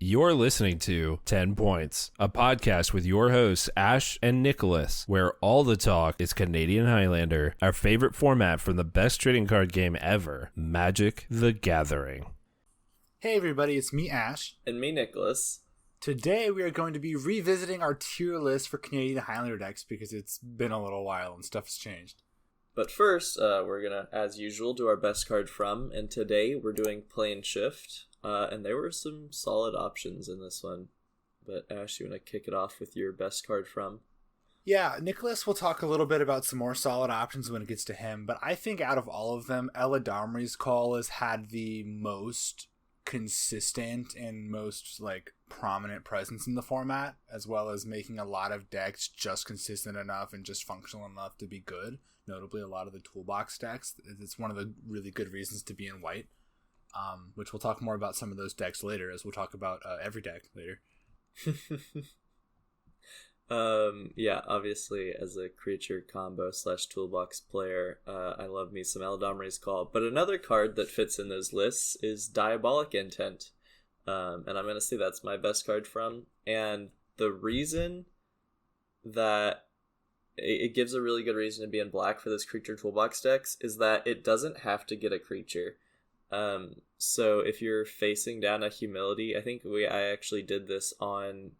You're listening to 10 Points, a podcast with your hosts, Ash and Nicholas, where all the talk is Canadian Highlander, our favorite format from the best trading card game ever, Magic the Gathering. Hey everybody, it's me, Ash. And me, Nicholas. Today we are going to be revisiting our tier list for Canadian Highlander decks because it's been a little while and stuff has changed. But first, we're going to, as usual, do our best card from, and today we're doing Plane Shift. And there were some solid options in this one. But Ash, you want to kick it off with your best card from? Yeah, Nicholas will talk a little bit about some more solid options when it gets to him, but I think out of all of them, Ella Domri's Call has had the most consistent and most prominent presence in the format, as well as making a lot of decks just consistent enough and just functional enough to be good. Notably, a lot of the toolbox decks. It's one of the really good reasons to be in white. Which we'll talk more about some of those decks later, as we'll talk about every deck later. Yeah, obviously, as a creature combo / toolbox player, I love me some Eldamri's Call. But another card that fits in those lists is Diabolic Intent. And I'm going to say that's my best card from. And the reason that it gives a really good reason to be in black for this creature toolbox decks is that it doesn't have to get a creature. So if you're facing down a Humility, I think I actually did this on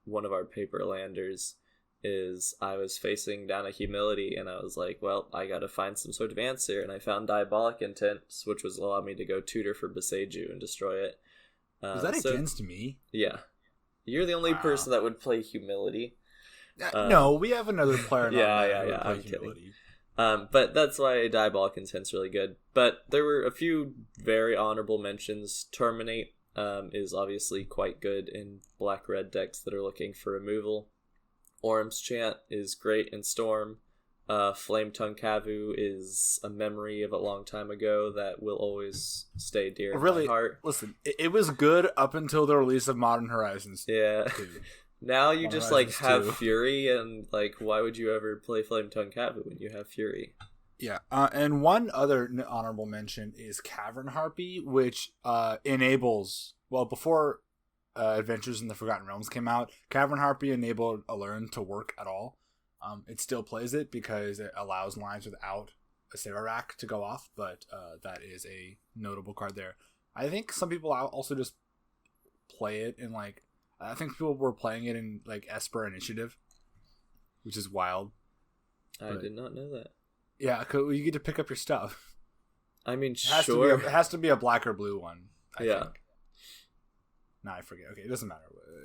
one of our paper landers, is I was facing down a Humility and I was like, well, I gotta find some sort of answer, and I found Diabolic Intent, which was allow me to go tutor for Beseiju and destroy it. Was that against me? Yeah. You're the only person that would play Humility. No, we have another player yeah, who would play I'm Humility. kidding. But that's why Diabolic Intent's really good. But there were a few very honorable mentions. Terminate is obviously quite good in black-red decks that are looking for removal. Orm's Chant is great in Storm. Flame Tongue Kavu is a memory of a long time ago that will always stay dear in my heart. Listen, it was good up until the release of Modern Horizons. Yeah. Now you just have 2. Fury, and why would you ever play Flame Tongue Kavu when you have Fury? Yeah, and one other honorable mention is Cavern Harpy, which enables, before Adventures in the Forgotten Realms came out, Cavern Harpy enabled Alern to work at all. It still plays it because it allows lines without a Sararak to go off, but that is a notable card there. I think some people also just play it in I think people were playing it in Esper Initiative, which is wild. I did not know that. Yeah, you get to pick up your stuff. I mean, sure. It has to be a black or blue one, I think. No, I forget. Okay, it doesn't matter.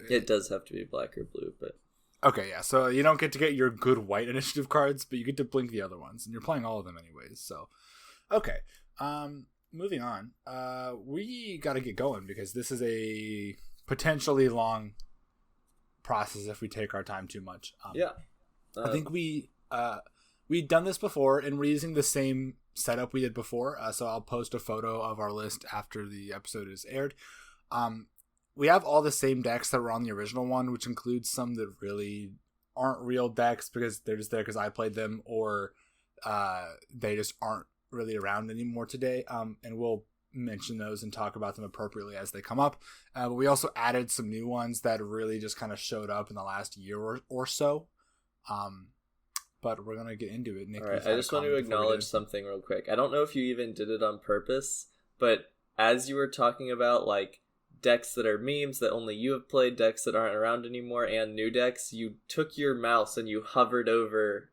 It does have to be black or blue, but... Okay, yeah, so you don't get to get your good white initiative cards, but you get to blink the other ones, and you're playing all of them anyways, so... Okay, moving on. We gotta get going, because this is a potentially long process if we take our time too much. I think we'd done this before, and we're using the same setup we did before, so I'll post a photo of our list after the episode is aired. We have all the same decks that were on the original one, which includes some that really aren't real decks because they're just there because I played them, or they just aren't really around anymore today, and we'll mention those and talk about them appropriately as they come up. But we also added some new ones that really just kind of showed up in the last year or so. But we're going to get into it. Nick, all right, I just want to acknowledge something real quick. I don't know if you even did it on purpose, but as you were talking about decks that are memes that only you have played, decks that aren't around anymore, and new decks, you took your mouse and you hovered over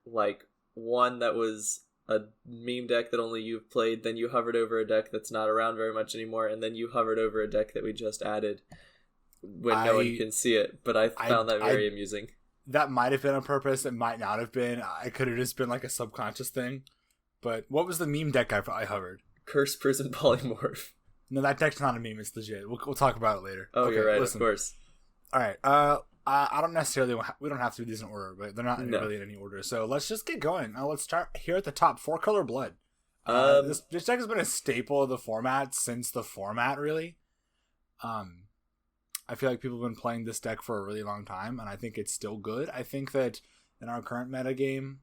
one that was a meme deck that only you've played, then you hovered over a deck that's not around very much anymore, and then you hovered over a deck that we just added when no one can see it. But I found that very amusing. That might have been on purpose. It might not have been. It could have just been a subconscious thing. But what was the meme deck I hovered? Curse Prison Polymorph. No, that deck's not a meme. It's legit. We'll talk about it later. Oh, okay, you're right. Listen. Of course. All right. I don't necessarily... We don't have to do these in order, but they're not really in any order. So let's just get going. Let's start here at the top. 4-color Blood. This deck has been a staple of the format since the format, really. I feel like people have been playing this deck for a really long time, and I think it's still good. I think that in our current metagame,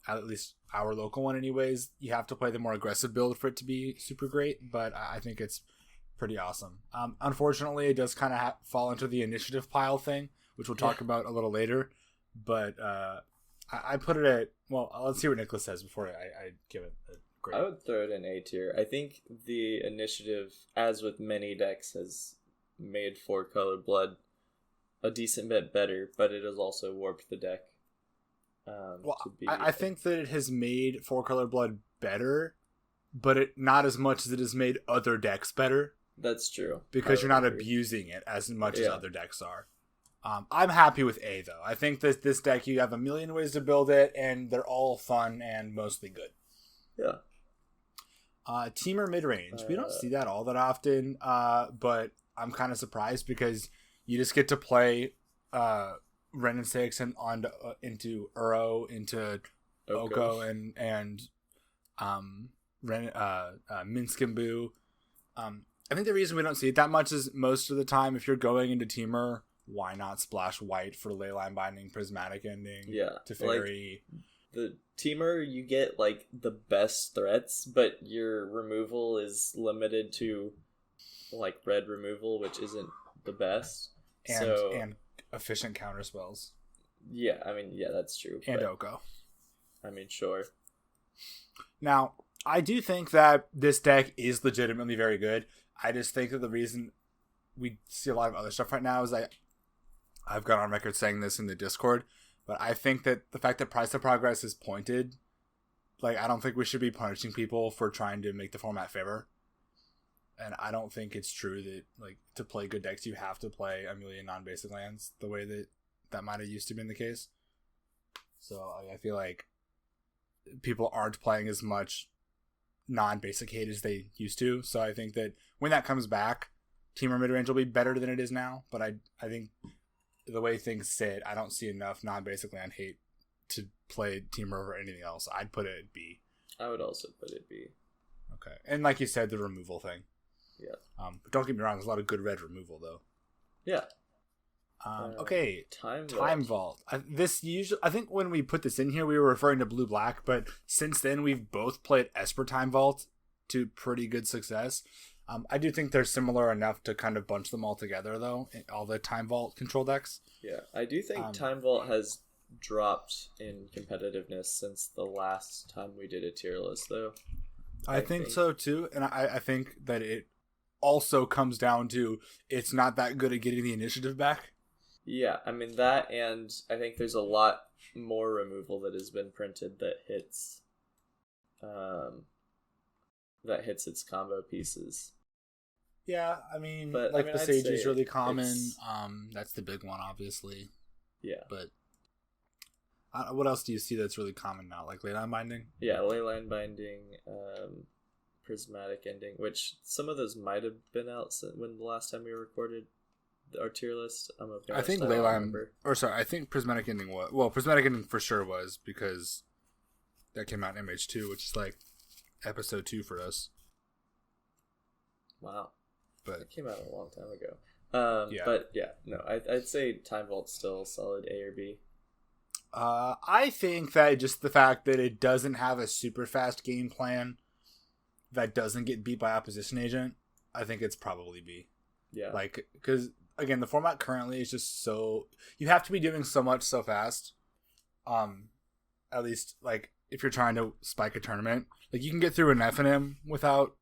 at least our local one anyways, you have to play the more aggressive build for it to be super great, but I think it's pretty awesome. Unfortunately, it does kind of fall into the initiative pile thing, which we'll talk about a little later. But I put it at, well, let's see what Nicholas says before I give it a grade. I would throw it in A tier. I think the initiative, as with many decks, has made 4-color blood a decent bit better, but it has also warped the deck. I think that it has made 4-color blood better, but not as much as it has made other decks better. That's true. Because you're not abusing it as much as other decks are. I'm happy with A, though. I think that this deck, you have a million ways to build it, and they're all fun and mostly good. Yeah. Teamer midrange. We don't see that all that often, but I'm kind of surprised because you just get to play Ren and 6 and on into Uro, into Oko, and Minsk and Boo. I think the reason we don't see it that much is most of the time, if you're going into Teamer, why not splash white for Leyline Binding, Prismatic Ending, Teferi? Like, the Teamer, you get like the best threats, but your removal is limited to like red removal, which isn't the best. And efficient counter spells. Yeah, I mean, yeah, that's true. And Oko. I mean, sure. Now, I do think that this deck is legitimately very good. I just think that the reason we see a lot of other stuff right now is I've gone on record saying this in the Discord, but I think that the fact that Price of Progress is pointed, like, I don't think we should be punishing people for trying to make the format favor. And I don't think it's true that, like, to play good decks, you have to play a million non-basic lands the way that might have used to be the case. So I feel like people aren't playing as much non-basic hate as they used to. So I think that when that comes back, Teamer midrange will be better than it is now. But I think the way things sit, I don't see enough non-basic land hate to play Teamer over anything else. I'd put it at B. I would also put it B. Okay. And like you said, the removal thing. Yeah. But don't get me wrong, there's a lot of good red removal though. Yeah. Okay. Time Vault. I think when we put this in here, we were referring to Blue Black, but since then we've both played Esper Time Vault to pretty good success. I do think they're similar enough to kind of bunch them all together though, in all the Time Vault control decks. Yeah, I do think Time Vault has dropped in competitiveness since the last time we did a tier list though. I think so too, and I think that it also comes down to it's not that good at getting the initiative back. Yeah, I mean that, and I think there's a lot more removal that has been printed that hits its combo pieces. Yeah, I mean, but, like the Sage is really common. That's the big one, obviously. Yeah. But what else do you see that's really common now? Like Leyline Binding? Yeah, Leyline Binding, Prismatic Ending, which some of those might have been out when the last time we recorded our tier list. I think Leyline, I think Prismatic Ending was. Well, Prismatic Ending for sure was, because that came out in MH2, which is like episode 2 for us. Wow. But it came out a long time ago. Yeah. But yeah, no, I'd say Time Vault's still solid A or B. I think that just the fact that it doesn't have a super fast game plan that doesn't get beat by opposition agent, I think it's probably B. Yeah. Like, because again, the format currently is just so, you have to be doing so much so fast. At least like if you're trying to spike a tournament, like you can get through an FNM without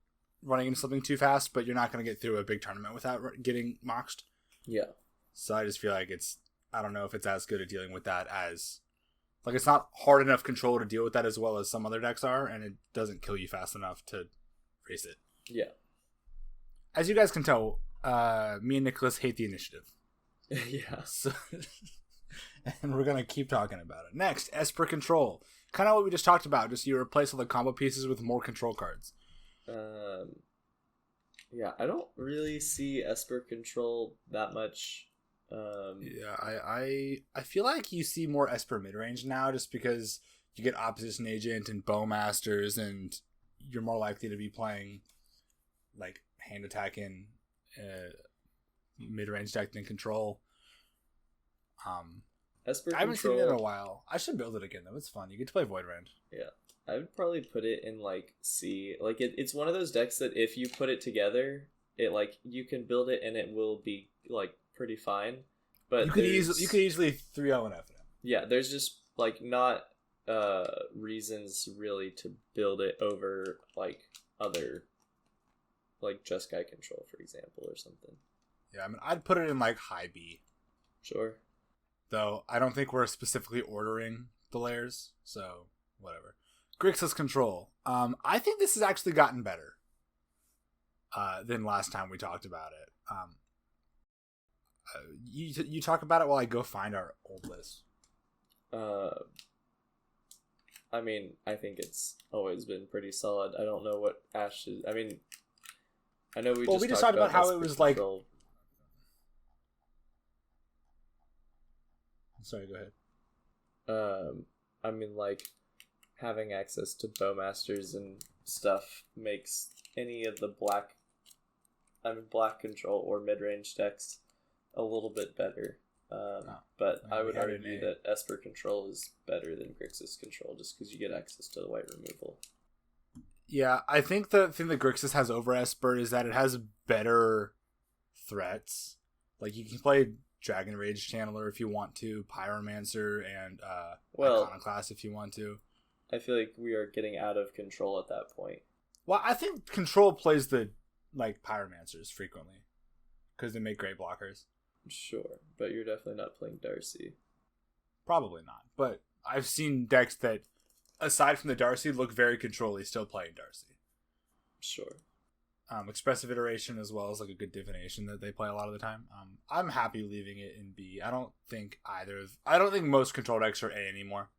running into something too fast, but you're not going to get through a big tournament without getting moxed. Yeah. So I just feel like I don't know if it's as good at dealing with that as, like, it's not hard enough control to deal with that as well as some other decks are, and it doesn't kill you fast enough to race it. Yeah. As you guys can tell, me and Nicholas hate the initiative. Yeah. So, and we're going to keep talking about it. Next, Esper Control. Kind of what we just talked about, just you replace all the combo pieces with more control cards. Yeah, I don't really see Esper Control that much. Yeah, I feel like you see more Esper midrange now, just because you get Opposition Agent and Bowmasters, and you're more likely to be playing like hand attack in midrange deck than control. Esper I haven't Control, seen it in a while. I should build it again though. It's fun. You get to play Void Rend. Yeah. I would probably put it in like C. Like it's one of those decks that if you put it together, it like you can build it and it will be like pretty fine. But you could easily 3-0 and F it. Yeah, there's just like not reasons really to build it over like other like Jeskai control, for example, or something. Yeah, I mean, I'd put it in like high B. Sure. Though I don't think we're specifically ordering the layers, so whatever. Grixis control. I think this has actually gotten better than last time we talked about it. You talk about it while I go find our old list. I mean, I think it's always been pretty solid. I don't know what Ash is. I mean, I know we just talked about how it was control. like. Sorry, go ahead. I mean, like having access to bowmasters and stuff makes any of the black control or mid-range decks a little bit better. But I would argue that Esper control is better than Grixis control just because you get access to the white removal. Yeah, I think the thing that Grixis has over Esper is that it has better threats. Like, you can play Dragon Rage Channeler if you want to, Pyromancer, and Iconoclast if you want to. I feel like we are getting out of control at that point. Well, I think control plays the Pyromancers frequently because they make great blockers. Sure, but you're definitely not playing Darcy. Probably not, but I've seen decks that, aside from the Darcy, look very control-y, still playing Darcy. Sure. Expressive Iteration as well as like a good divination that they play a lot of the time. I'm happy leaving it in B. I don't think most control decks are A anymore.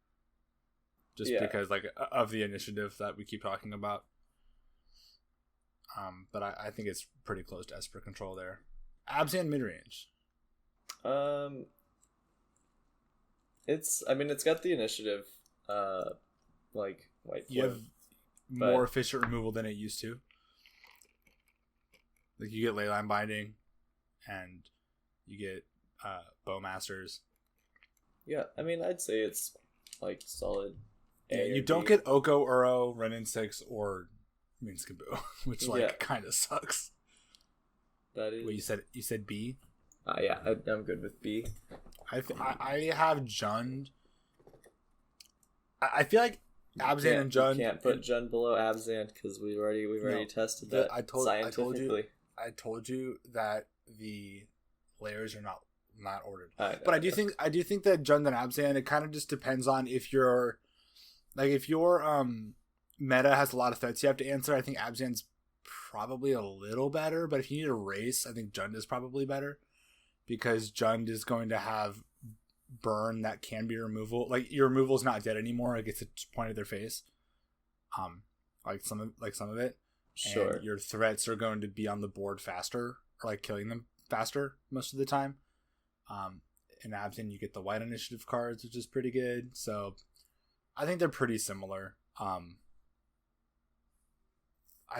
Just because like of the initiative that we keep talking about. But I think it's pretty close to Esper control there. Abzan midrange. It's got the initiative, like white. You have more efficient removal than it used to. Like, you get Leyline Binding, and you get Bowmasters. Yeah, I mean, I'd say it's like solid. Yeah, you don't get Oko, Uro, Renin 6, or Minskaboo, which kind of sucks. That is. Wait, you said B? Yeah, I'm good with B. I have Jund. I feel like Abzan and Jund. You can't put Jund below Abzan because we've already tested that scientifically. I told you that the layers are not ordered. But I do think that Jund and Abzan, it kind of just depends on if your meta has a lot of threats you have to answer. I think Abzan's probably a little better, but if you need a race, I think Jund is probably better because Jund is going to have burn that can be removal. Like, your removal's not dead anymore. It gets pointed at their face. Like some of it. Sure. And your threats are going to be on the board faster, or like killing them faster most of the time. In Abzan, you get the white initiative cards, which is pretty good. So I think they're pretty similar. I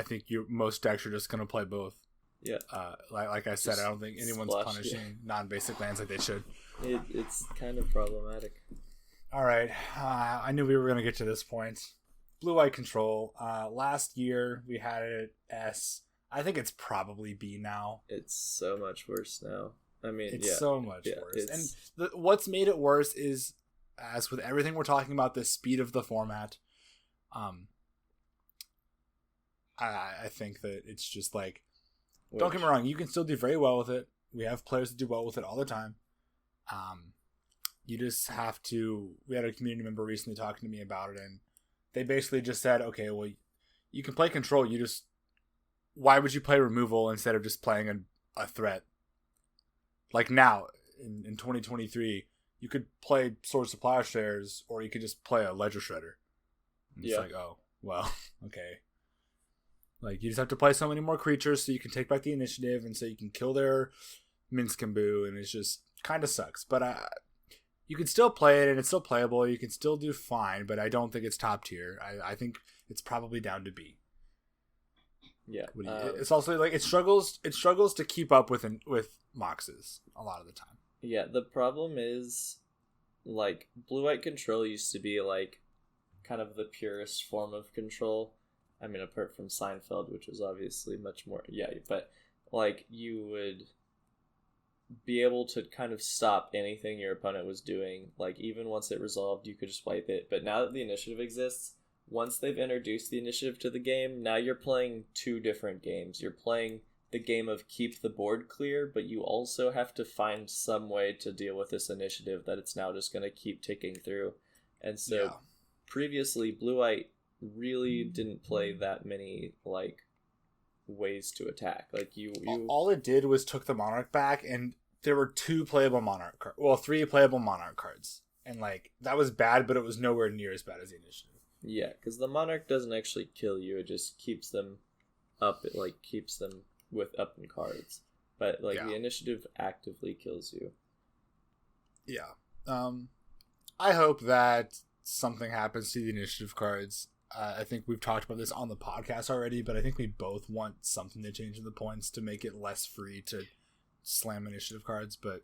think most decks are just going to play both. Yeah. Like I said, Just I don't think anyone's punishing non-basic lands like they should. It's kind of problematic. All right. I knew we were going to get to this point. Blue-white control. Last year, we had it at S. I think it's probably B now. It's so much worse now. I mean, it's so much worse. And what's made it worse is, as with everything we're talking about, the speed of the format. I think that it's just like, don't get me wrong, you can still do very well with it. We have players that do well with it all the time. You just have to. We had a community member recently talking to me about it, and they basically just said, okay, well, you can play control. Why would you play removal instead of just playing a threat? Like, now, in 2023, you could play Sword of Plowshares, or you could just play a Ledger Shredder. And it's like, oh, well, okay. Like, you just have to play so many more creatures so you can take back the initiative, and so you can kill their Minskaboo, and it's just kind of sucks. But you can still play it, and it's still playable. You can still do fine, but I don't think it's top tier. I think it's probably down to B. Yeah. It's also like it struggles to keep up with Moxes a lot of the time. Yeah, the problem is, like, blue-white control used to be like kind of the purest form of control. I mean, apart from Seinfeld, which was obviously much more, but like you would be able to kind of stop anything your opponent was doing. Like even once it resolved, you could just wipe it. But now that the initiative exists, once they've introduced the initiative to the game, now you're playing two different games. You're playing the game of keep the board clear, but you also have to find some way to deal with this initiative that it's now just going to keep ticking through. And so previously, Blue-White really didn't play that many like ways to attack. Like you all it did was took the Monarch back, and there were 2 playable Monarch cards. Well, 3 playable Monarch cards, and like that was bad, but it was nowhere near as bad as the initiative. Yeah, because the Monarch doesn't actually kill you; it just keeps them up. It like keeps them with up in cards, but like the initiative actively kills you. Yeah. I hope that something happens to the initiative cards. I think we've talked about this on the podcast already, but I think we both want something to change in the points to make it less free to slam initiative cards. But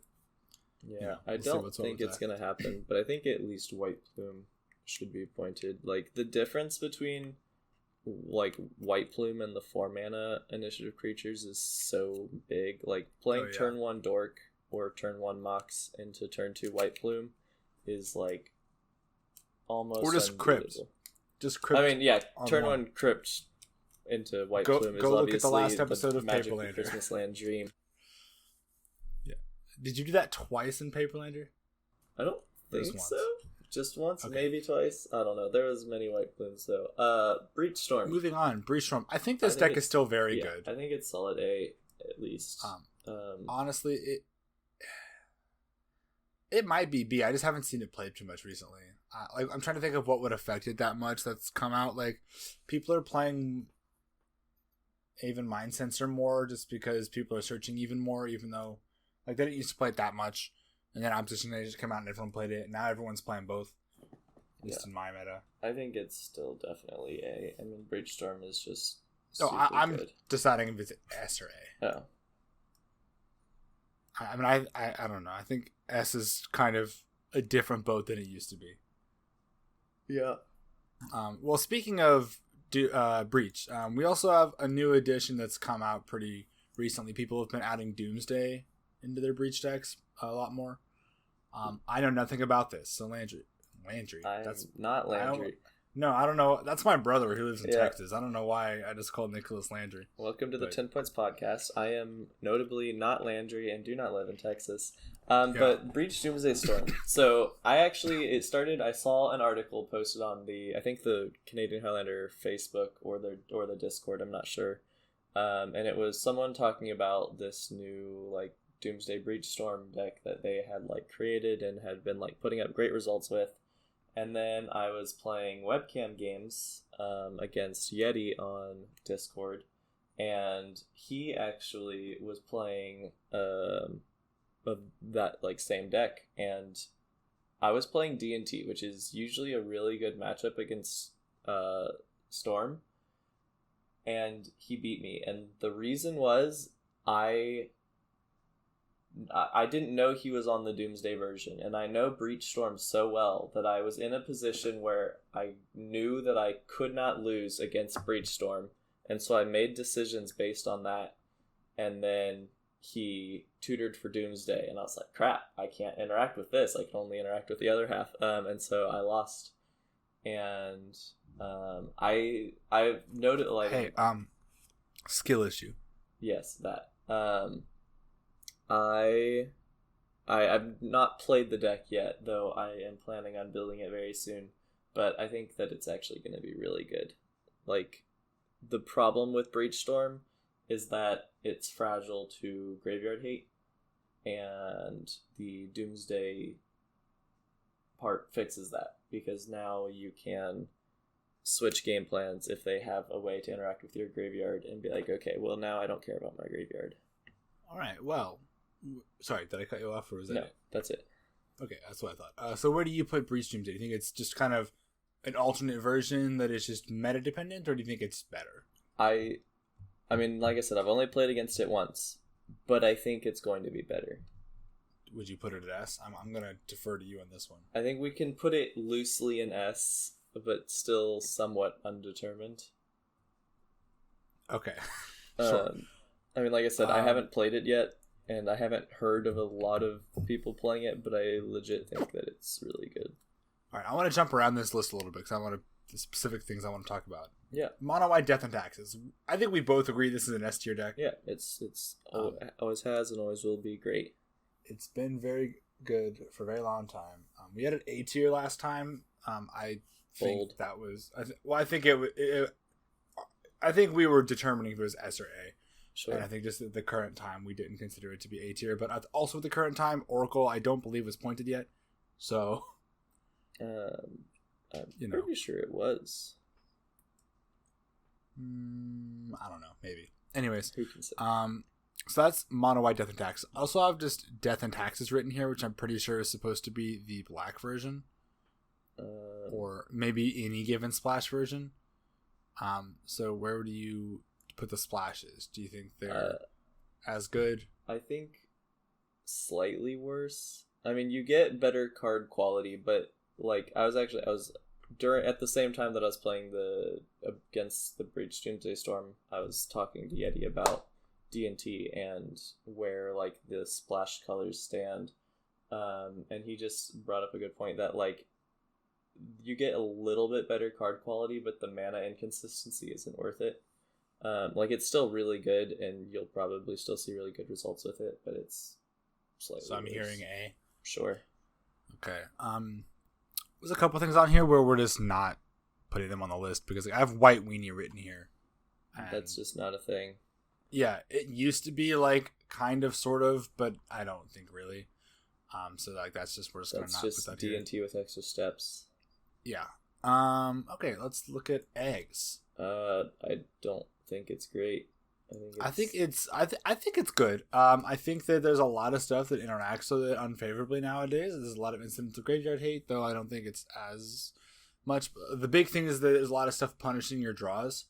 I don't think it's going to happen, but I think at least White Plume should be appointed. Like the difference between like White Plume and the 4-mana initiative creatures is so big. Like playing turn 1 Dork or turn 1 Mox into turn 2 White Plume is like almost or just Crypt. Just Crypt. I mean, turn 1 Crypt into White Plume is go look obviously at the last episode of Magic Paperlander. Christmas Land Dream. Yeah. Did you do that twice in Paperlander? I don't think so. Just once, maybe twice. I don't know. There was many White Plumes though. Breach Storm. Moving on, Breach Storm. I think this deck is still very good. I think it's solid A at least. Honestly, it might be B. I just haven't seen it played too much recently. Like I'm trying to think of what would affect it that much that's come out. Like people are playing Aven Mind Sensor more just because people are searching even more, even though like they didn't used to play it that much. And then Opposition Age just came out and everyone played it. And now everyone's playing both. At least in my meta. I think it's still definitely A. I mean, Breach Storm is just I'm good. deciding if it's S or A. Oh. I mean, I don't know. I think S is kind of a different boat than it used to be. Yeah. Well, speaking of Breach, we also have a new edition that's come out pretty recently. People have been adding Doomsday into their Breach decks a lot more. I know nothing about this, so Landry. That's not Landry. I don't know. That's my brother who lives in Texas. I don't know why I just called Nicholas Landry. Welcome to the 10 Points Podcast. I am notably not Landry and do not live in Texas. But Breach Doomsday Storm. So I saw an article posted on the Canadian Highlander Facebook or the Discord, I'm not sure. And it was someone talking about this new like Doomsday Breach Storm deck that they had like created and had been like putting up great results with. And then I was playing webcam games against Yeti on Discord, and he actually was playing that like same deck, and I was playing D&T, which is usually a really good matchup against Storm, and he beat me. And the reason was I didn't know he was on the Doomsday version, and I know Breach Storm so well that I was in a position where I knew that I could not lose against Breach Storm, and so I made decisions based on that, and then he tutored for Doomsday, and I was like, crap, I can't interact with this, I can only interact with the other half, and so I lost. And I've noted like... skill issue. Yes, that. I've not played the deck yet, though I am planning on building it very soon, but I think that it's actually going to be really good. Like, the problem with Breach Storm is that it's fragile to Graveyard Hate, and the Doomsday part fixes that, because now you can switch game plans if they have a way to interact with your graveyard and be like, okay, well, now I don't care about my graveyard. All right, well... Sorry, did I cut you off, or was that it? No, that's it. Okay, that's what I thought. So where do you put Breach Doomsday? Do you think it's just kind of an alternate version that is just meta-dependent, or do you think it's better? I mean, like I said, I've only played against it once, but I think it's going to be better. Would you put it at S? I'm going to defer to you on this one. I think we can put it loosely in S, but still somewhat undetermined. Okay, sure. I mean, like I said, I haven't played it yet, and I haven't heard of a lot of people playing it, but I legit think that it's really good. All right, I want to jump around this list a little bit because I want the specific things I want to talk about. Yeah. Mono White Death and Taxes. I think we both agree this is an S tier deck. Yeah, it's always has and always will be great. It's been very good for a very long time. We had an A tier last time. I think that was. I think I think we were determining if it was S or A. Sure. And I think just at the current time we didn't consider it to be A tier. But also at the current time, Oracle I don't believe was pointed yet. So. I'm pretty sure it was. I don't know. Maybe. Anyways. Who can say? So that's Mono White Death and Taxes. I also have just Death and Taxes written here, which I'm pretty sure is supposed to be the black version. Or maybe any given splash version. So where do you put the splashes? Do you think they're as good? I think slightly worse. I mean, you get better card quality, but like I was at the same time that I was playing against the Breach Doomsday Storm, I was talking to Yeti about D&T and where like the splash colors stand, and he just brought up a good point that like you get a little bit better card quality, but the mana inconsistency isn't worth it. Like it's still really good, and you'll probably still see really good results with it, but it's slightly. So I'm worse. hearing A. Sure. Okay. There's a couple things on here where we're just not putting them on the list because like, I have White Weenie written here. That's just not a thing. Yeah, it used to be like kind of, sort of, but I don't think really. So like that's just we're just gonna not put that here. D&T with extra steps. Yeah. Okay, let's look at eggs. I don't think it's great. I think it's good. I think that there's a lot of stuff that interacts with it unfavorably nowadays. There's a lot of incidents of graveyard hate, though I don't think it's as much. The big thing is that there's a lot of stuff punishing your draws,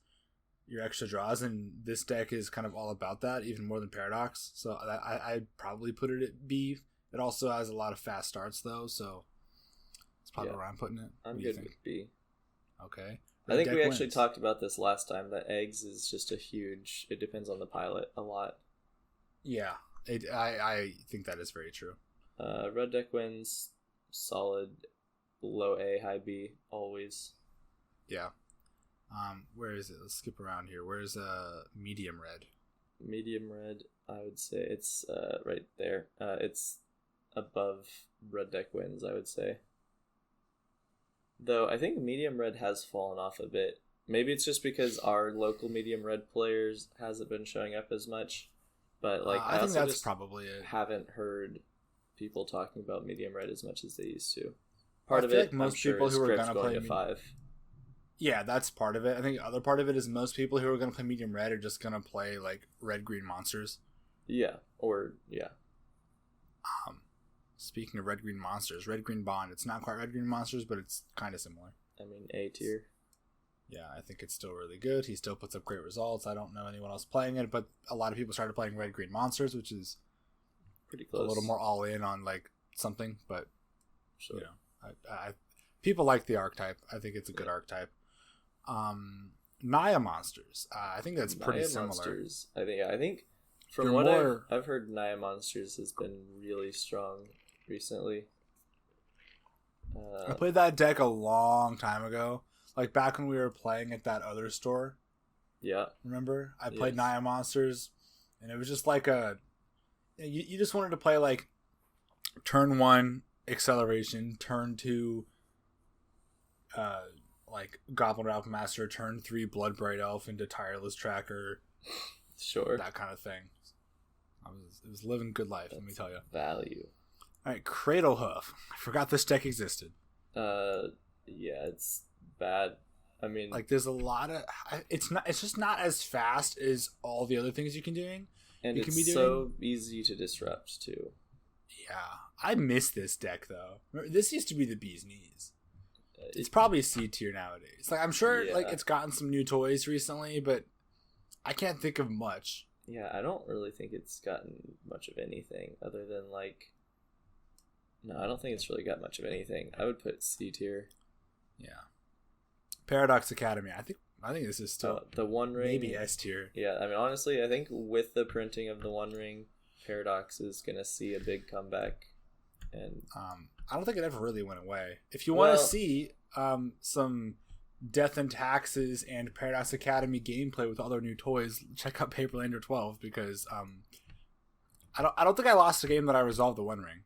your extra draws, and this deck is kind of all about that, even more than Paradox. So I'd probably put it at B. It also has a lot of fast starts, though, so it's probably where I'm putting it. I'm good with B. Okay. I think we actually talked about this last time, that eggs is just it depends on the pilot a lot. Yeah, I think that is very true. Red deck wins, solid, low A, high B, always. Yeah. Where is it? Let's skip around here. Where's medium red? Medium red, I would say it's right there. It's above red deck wins, I would say. Though I think medium red has fallen off a bit. Maybe it's just because our local medium red players hasn't been showing up as much. But like I think that's probably it. Haven't heard people talking about medium red as much as they used to. Part of it, like most people who are gonna play 5. Yeah, that's part of it. I think the other part of it is most people who are gonna play medium red are just gonna play like red green monsters. Yeah, or yeah. Speaking of red green monsters, red green bond. It's not quite red green monsters, but it's kind of similar. I mean, A tier. Yeah, I think it's still really good. He still puts up great results. I don't know anyone else playing it, but a lot of people started playing red green monsters, which is pretty close. A little more all in on like something, but sure. You know, I people like the archetype. I think it's a good archetype. Naya monsters. I think that's pretty Naya similar. Monsters. I think from what I've heard, Naya monsters has been really strong recently. I played that deck a long time ago, like back when we were playing at that other store. Yeah, remember? I played Naya monsters, and it was just like you just wanted to play like turn 1 acceleration, turn 2 like Goblin Ralph Master, turn 3 Bloodbright Elf into Tireless Tracker, sure, that kind of thing. It was living good life, let me tell you. Value. All right, Cradle Hoof. I forgot this deck existed. Yeah, it's bad. I mean, like there's a lot of it's just not as fast as all the other things you can doing. And it's so easy to disrupt too. Yeah, I miss this deck though. This used to be the bee's knees. It's probably C tier nowadays. Like I'm sure like it's gotten some new toys recently, but I can't think of much. Yeah, I don't really think it's gotten much of anything other than like. No, I don't think it's really got much of anything. I would put C tier. Yeah. Paradox Academy. I think I think this is still the One Ring. Maybe S tier. Yeah, I mean, honestly, I think with the printing of the One Ring, Paradox is going to see a big comeback. And I don't think it ever really went away. If you want to see some Death and Taxes and Paradox Academy gameplay with all their new toys, check out Paperlander 12 because I don't think I lost a game that I resolved the One Ring.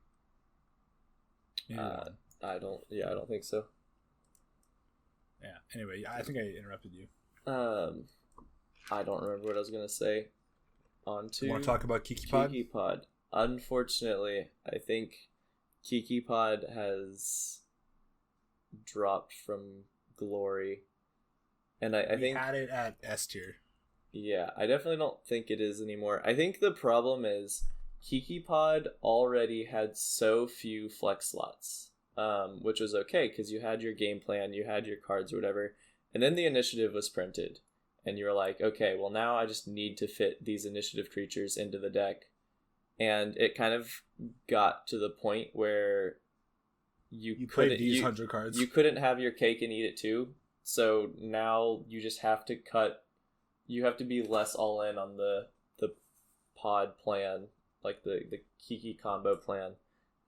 I don't think so. Yeah. Anyway, I think I interrupted you. I don't remember what I was gonna say. On to you want to talk about Kiki Pod? Kiki Pod. Unfortunately, I think Kiki Pod has dropped from glory, and I think had it at S tier. Yeah, I definitely don't think it is anymore. I think the problem is Kiki Pod already had so few flex slots, which was okay because you had your game plan, you had your cards or whatever, and then the initiative was printed, and you're like, okay, well now I just need to fit these initiative creatures into the deck, and it kind of got to the point where you couldn't use 100 cards. You couldn't have your cake and eat it too. So now you just have to cut. You have to be less all in on the pod plan, like the Kiki combo plan,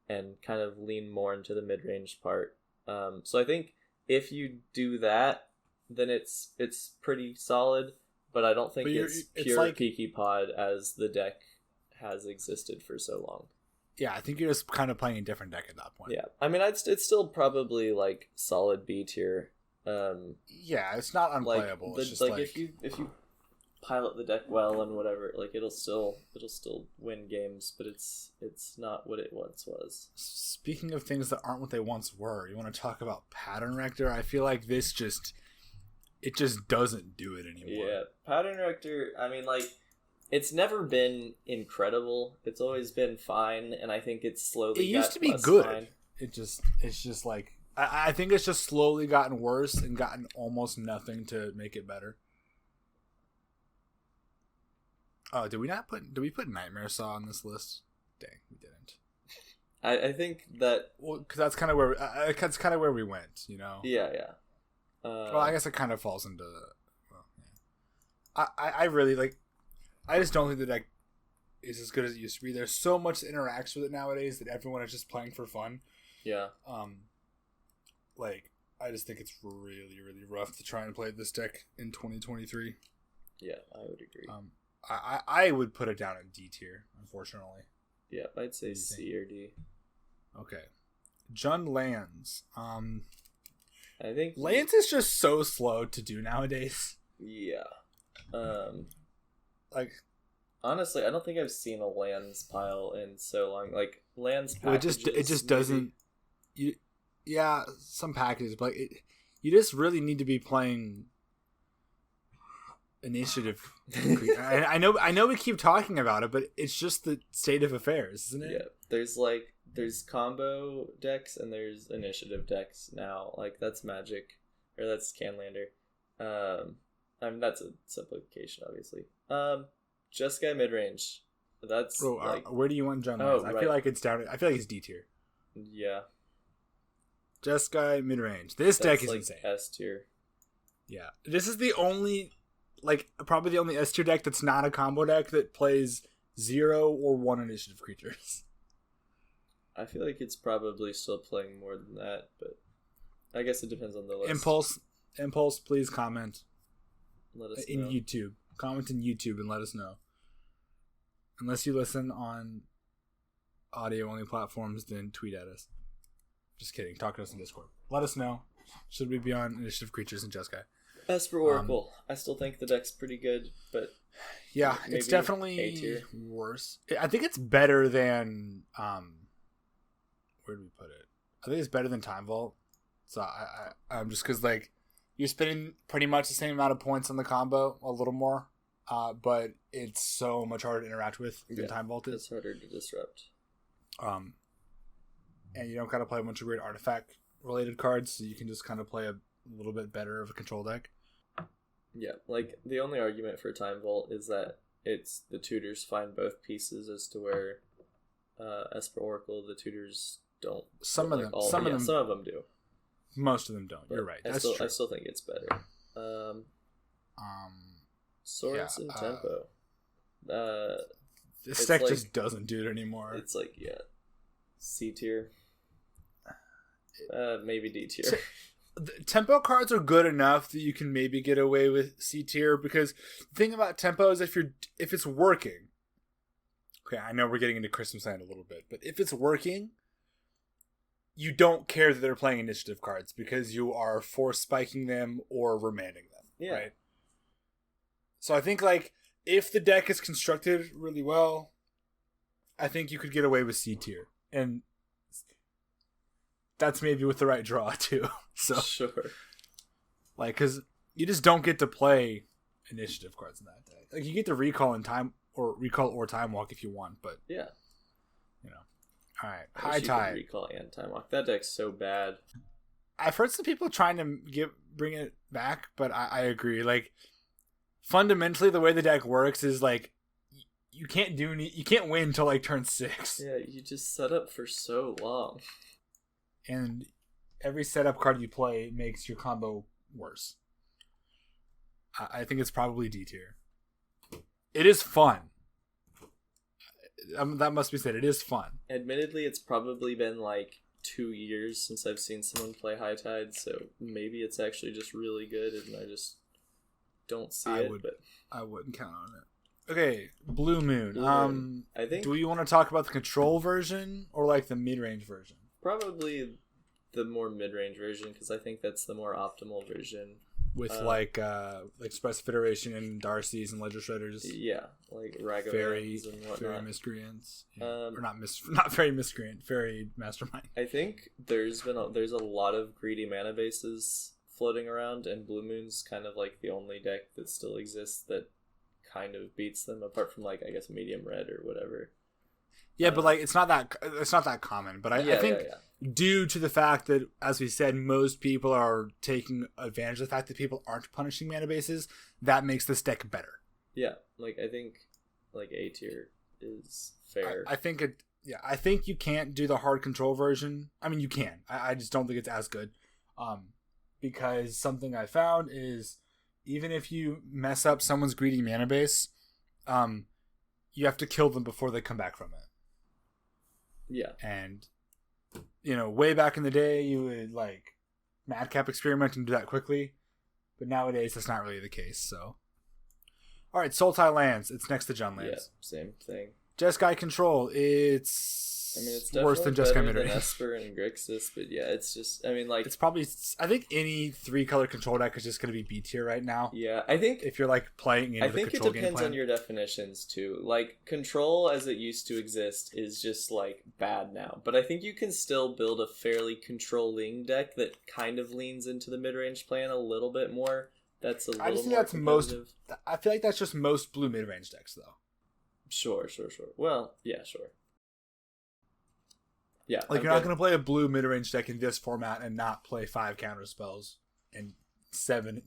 and kind of lean more into the mid range part. So I think if you do that, then it's pretty solid. But I don't think it's pure like, Kiki Pod as the deck has existed for so long. Yeah, I think you're just kind of playing a different deck at that point. Yeah, I mean, it's still probably like solid B tier. Yeah, it's not unplayable. It's just like if you pilot the deck well and whatever, like it'll still win games, but it's not what it once was. Speaking of things that aren't what they once were, you want to talk about Pattern Rector? I feel like this just doesn't do it anymore. Yeah, Pattern Rector. I mean, like. It's never been incredible. It's always been fine, and I think it's slowly. It used to be good. Fine. It's just like I think it's just slowly gotten worse and gotten almost nothing to make it better. Oh, did we put Nightmare Saw on this list? Dang, we didn't. I think that because that's kind of where we went, you know. Yeah. Well, I guess it kind of falls into. Well, yeah. I really like. I just don't think the deck is as good as it used to be. There's so much that interacts with it nowadays that everyone is just playing for fun. Yeah. Like I just think it's really, really rough to try and play this deck in 2023. Yeah, I would agree. I would put it down in D tier, unfortunately. Yeah, I'd say C or D. Okay. Jund Lands. I think Lands is just so slow to do nowadays. Yeah. Like, honestly, I don't think I've seen a lands pile in so long. Like lands packages, it just doesn't. Yeah, some packages, but you just really need to be playing initiative. I know we keep talking about it, but it's just the state of affairs, isn't it? Yeah, there's combo decks and there's initiative decks now. Like that's Magic, or that's Canlander. I mean that's a simplification, obviously. Jeskai midrange. That's where do you want Jund Lands? I feel like it's down. I feel like it's D tier. Yeah. Jeskai midrange. This deck is like insane. S tier. Yeah, this is the only, probably the only S tier deck that's not a combo deck that plays 0 or 1 initiative creatures. I feel like it's probably still playing more than that, but I guess it depends on the list. Impulse, please comment. Let us in know. YouTube. Comment in YouTube and let us know. Unless you listen on audio only platforms, then tweet at us. Just kidding. Talk to us in Discord. Let us know. Should we be on initiative creatures in Jeskai? As for Oracle, I still think the deck's pretty good, but yeah, it's definitely worse. I think it's better than where do we put it? I think it's better than Time Vault. So I'm just because you're spending pretty much the same amount of points on the combo, a little more, but it's so much harder to interact with than Time Vault is. It's harder to disrupt. And you don't gotta play a bunch of weird artifact related cards, so you can just kind of play a little bit better of a control deck. Yeah, like the only argument for Time Vault is that it's the tutors find both pieces, as to where as for Oracle the tutors don't. Some of them do. Most of them don't. You're right. I still think it's better. Swords and tempo. This deck just doesn't do it anymore. It's like, C tier. Maybe D tier. Tempo cards are good enough that you can maybe get away with C tier, because the thing about tempo is if it's working. Okay, I know we're getting into Christmas Land a little bit, but if it's working, you don't care that they're playing initiative cards because you are force spiking them or remanding them. Yeah. Right? So I think like if the deck is constructed really well, I think you could get away with C tier. And that's maybe with the right draw too. So sure. Like, because you just don't get to play initiative cards in that deck. Like, you get to recall time walk if you want, but yeah, you know. All right, High Tide. Recall and time walk. That deck's so bad. I've heard some people trying to bring it back, but I agree. Like, fundamentally, the way the deck works is like you can't win until like turn 6. Yeah, you just set up for so long. And every setup card you play makes your combo worse. I think it's probably D tier. It is fun. That must be said. It is fun. Admittedly, it's probably been like 2 years since I've seen someone play High Tide, so maybe it's actually just really good, and I just don't see it. But I wouldn't count on it. Okay, Blue Moon. I think. Do you want to talk about the control version or like the mid-range version? Probably the more mid-range version, because I think that's the more optimal version. With like Express Federation and Darcy's and Ledger Shredders. Yeah, like Ragavans and whatnot. Fairy Miscreants. Yeah. Or not Fairy Miscreant, Fairy Mastermind. I think there's a lot of greedy mana bases floating around, and Blue Moon's kind of like the only deck that still exists that kind of beats them, apart from like, I guess, Medium Red or whatever. Yeah, but like it's not that common. But I think due to the fact that, as we said, most people are taking advantage of the fact that people aren't punishing mana bases, that makes this deck better. Yeah, like I think like A tier is fair. I think you can't do the hard control version. I mean, you can. I just don't think it's as good. Because something I found is even if you mess up someone's greedy mana base, you have to kill them before they come back from it. Yeah. And, way back in the day, you would, like, madcap experiment and do that quickly. But nowadays, that's not really the case, so. All right, Sultai Lands. It's next to Jund Lands. Yeah, same thing. Jeskai Control. It's worse than Jeskai better than Midrange. Esper and Grixis, but yeah, it's just, I mean, like... It's probably... I think any 3-color control deck is just going to be B tier right now. Yeah, I think... If you're, like, playing into the control game plan. I think it depends on your definitions, too. Like, control as it used to exist is just, like, bad now. But I think you can still build a fairly controlling deck that kind of leans into the mid-range plan a little bit more. That's a little more competitive. I feel like that's just most blue mid-range decks, though. Sure. Well, yeah, sure. Yeah, like you're not going to play a blue mid-range deck in this format and not play 5 counter spells and 7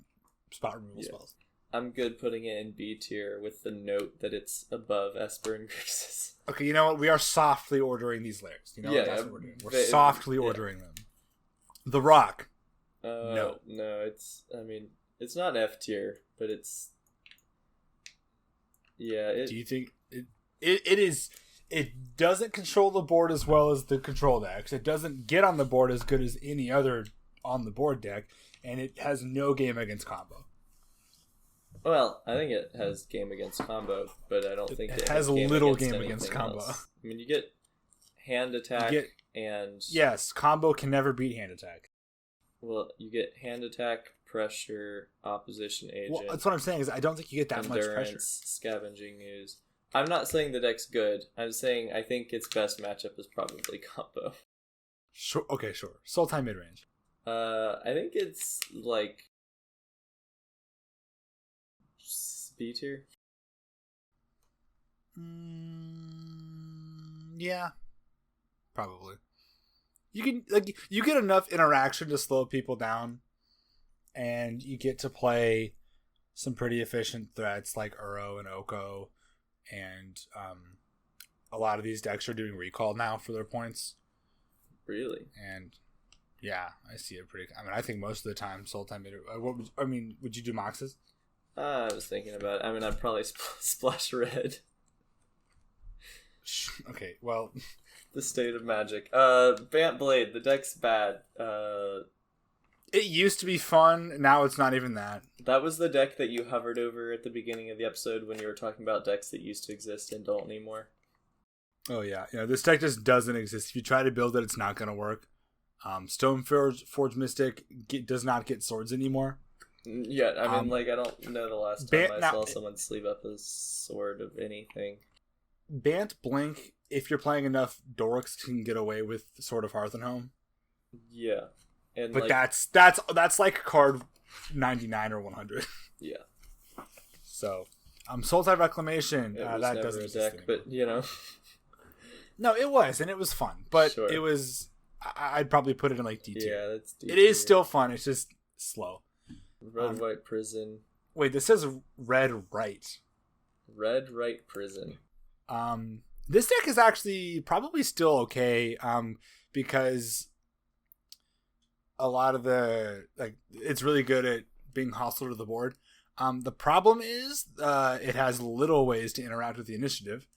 spot removal spells. I'm good putting it in B tier with the note that it's above Esper and Grixis. Okay, you know what? We are softly ordering these layers. That's what we're doing. We're softly ordering them. The Rock. No, it's not F tier, but it's. Yeah. Do you think it is? It doesn't control the board as well as the control decks. It doesn't get on the board as good as any other on the board deck, and it has no game against combo. Well, I think it has game against combo, but I don't think it has little game against combo. Else. I mean, you get hand attack and... Yes, combo can never beat hand attack. Well, you get hand attack, pressure, opposition agent. Well, that's what I'm saying, is I don't think you get that much pressure. Scavenging ooze. I'm not saying the deck's good. I'm saying I think its best matchup is probably combo. Sure. Okay, sure. Sultai midrange. I think it's like B tier. Yeah, probably. You get enough interaction to slow people down, and you get to play some pretty efficient threats like Uro and Oko. And a lot of these decks are doing recall now for their points. Really? And yeah, I see it pretty. I mean, I think most of the time, Sultai mid. Would you do Moxes? I was thinking about it. I mean, I'd probably splash red. Okay, well, The state of magic. Bant Blade. The deck's bad. it used to be fun. Now it's not even that. That was the deck that you hovered over at the beginning of the episode when you were talking about decks that used to exist and don't anymore. Oh yeah, this deck just doesn't exist. If you try to build it, it's not going to work. Stoneforge Mystic does not get swords anymore. Yeah, I mean, I don't know the last time I saw someone sleeve up a sword of anything. Bant Blink, if you're playing enough Dorks, can get away with Sword of Hearth and Home. Yeah, but that's like card 99 or 100. Yeah. So, Soultide Reclamation. It was that never doesn't a exist deck, anymore. but No, it was, and it was fun, but Sure. It was. I'd probably put it in like D tier. Yeah, that's D tier. It is still fun. It's just slow. Red White Prison. Wait, this says Red Right. Red Right Prison. This deck is actually probably still okay. Because a lot of it's really good at being hostile to the board. The problem is, it has little ways to interact with the initiative.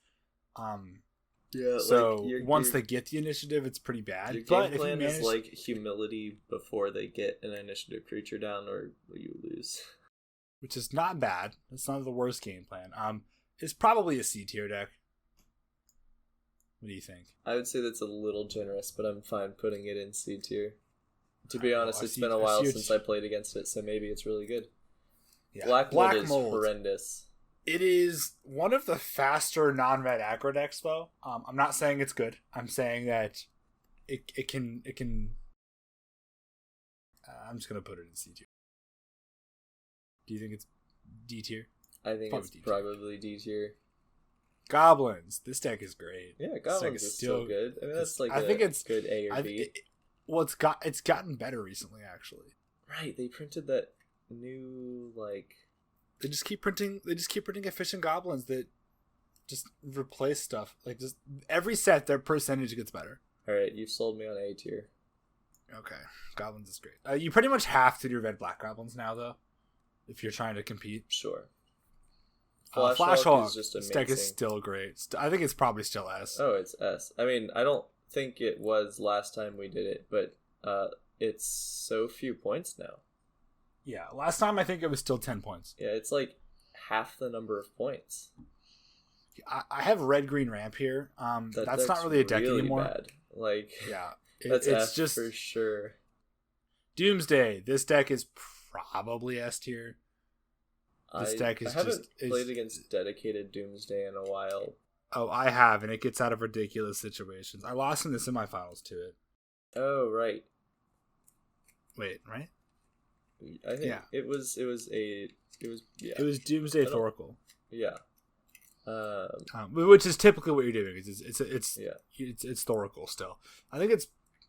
Yeah. So once they get the initiative, it's pretty bad. Your but game plan if you manage... is humility before they get an initiative creature down, or you lose. Which is not bad. It's not the worst game plan. It's probably a C tier deck. What do you think? I would say that's a little generous, but I'm fine putting it in C tier. To be honest, it's been a while since I played against it, so maybe it's really good. Yeah. Black Mold is horrendous. It is one of the faster non-red aggro decks, though. I'm not saying it's good. I'm saying that it can. I'm just gonna put it in C tier. Do you think it's D tier? I think it's probably D tier. Goblins. This deck is great. Yeah, Goblins is still good. I mean, that's like it's good A or B. It's gotten better recently, actually. Right, they printed that new They just keep printing efficient goblins that just replace stuff. Like, just every set, their percentage gets better. All right, you've sold me on A tier. Okay, goblins is great. You pretty much have to do red black goblins now, though, if you're trying to compete. Sure. Flash Hawk is just amazing. This deck is still great. I think it's probably still S. Oh, it's S. I mean, I don't think it was last time we did it, but it's so few points now. Yeah, last time I think it was still 10 points. Yeah, it's like half the number of points. I have red green ramp here. That's not really a deck really anymore. Bad. Yeah, it's S just for sure. Doomsday. This deck is probably S tier. This deck is I haven't played against dedicated Doomsday in a while. Oh, I have, and it gets out of ridiculous situations. I lost in the semifinals to it. Oh, right. Wait, right? I think it was Doomsday Thoracle. Yeah. Which is typically what you're doing. It's Thoracle still. I think it's.